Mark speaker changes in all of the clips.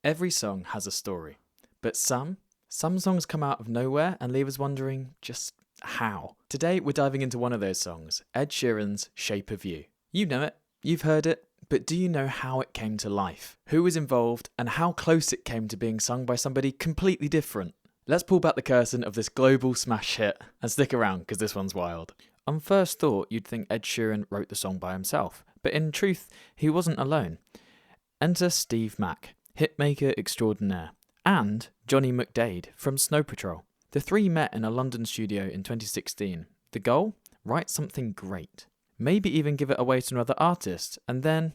Speaker 1: Every song has a story, but some songs come out of nowhere and leave us wondering just how. Today we're diving into one of those songs, Ed Sheeran's Shape of You. You know it, you've heard it, but do you know how it came to life? Who was involved and how close it came to being sung by somebody completely different? Let's pull back the curtain of this global smash hit and stick around because this one's wild. On first thought, you'd think Ed Sheeran wrote the song by himself, but in truth, he wasn't alone. Enter Steve Mack, hitmaker extraordinaire, and Johnny McDaid from Snow Patrol. The three met in a London studio in 2016. The goal? Write something great. Maybe even give it away to another artist, and then,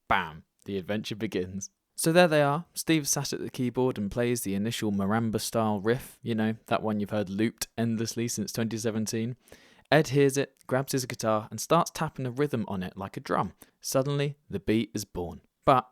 Speaker 1: bam, the adventure begins. So there they are. Steve sat at the keyboard and plays the initial marimba-style riff, you know, that one you've heard looped endlessly since 2017. Ed hears it, grabs his guitar, and starts tapping a rhythm on it like a drum. Suddenly, the beat is born. But,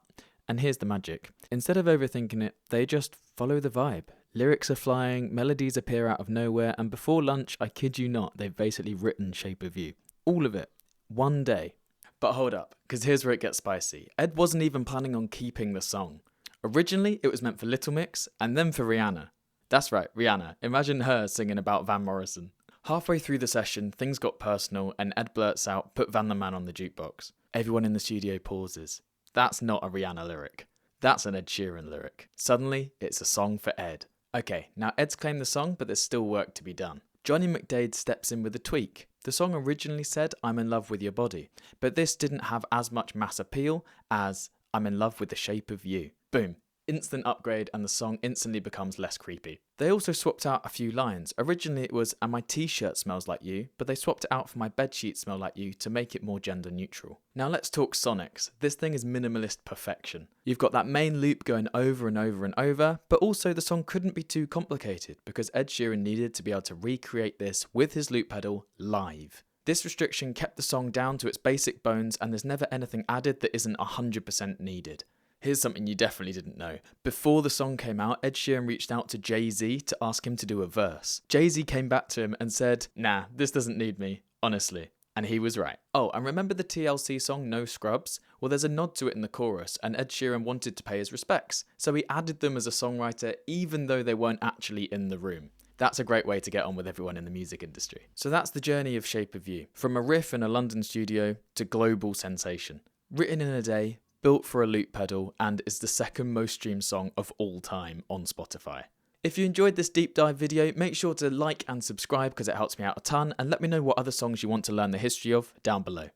Speaker 1: and here's the magic, instead of overthinking it, they just follow the vibe. Lyrics are flying, melodies appear out of nowhere, and before lunch, I kid you not, they've basically written Shape of You. All of it. One day. But hold up, because here's where it gets spicy. Ed wasn't even planning on keeping the song. Originally, it was meant for Little Mix, and then for Rihanna. That's right, Rihanna. Imagine her singing about Van Morrison. Halfway through the session, things got personal, and Ed blurts out, "Put Van the Man on the jukebox." Everyone in the studio pauses. That's not a Rihanna lyric. That's an Ed Sheeran lyric. Suddenly, it's a song for Ed. Okay, now Ed's claimed the song, but there's still work to be done. Johnny McDaid steps in with a tweak. The song originally said, "I'm in love with your body," but this didn't have as much mass appeal as "I'm in love with the shape of you." Boom. Instant upgrade, and the song instantly becomes less creepy. They also swapped out a few lines. Originally it was, "And my t-shirt smells like you," but they swapped it out for "My bedsheets smell like you" to make it more gender neutral. Now let's talk sonics. This thing is minimalist perfection. You've got that main loop going over and over and over, but also the song couldn't be too complicated because Ed Sheeran needed to be able to recreate this with his loop pedal live. This restriction kept the song down to its basic bones, and there's never anything added that isn't 100% needed. Here's something you definitely didn't know. Before the song came out, Ed Sheeran reached out to Jay-Z to ask him to do a verse. Jay-Z came back to him and said, "Nah, this doesn't need me, honestly." And he was right. Oh, and remember the TLC song No Scrubs? Well, there's a nod to it in the chorus, and Ed Sheeran wanted to pay his respects, so he added them as a songwriter even though they weren't actually in the room. That's a great way to get on with everyone in the music industry. So that's the journey of Shape of You. From a riff in a London studio to global sensation. Written in a day, built for a loop pedal, and is the second most streamed song of all time on Spotify. If you enjoyed this deep dive video, make sure to like and subscribe because it helps me out a ton, and let me know what other songs you want to learn the history of down below.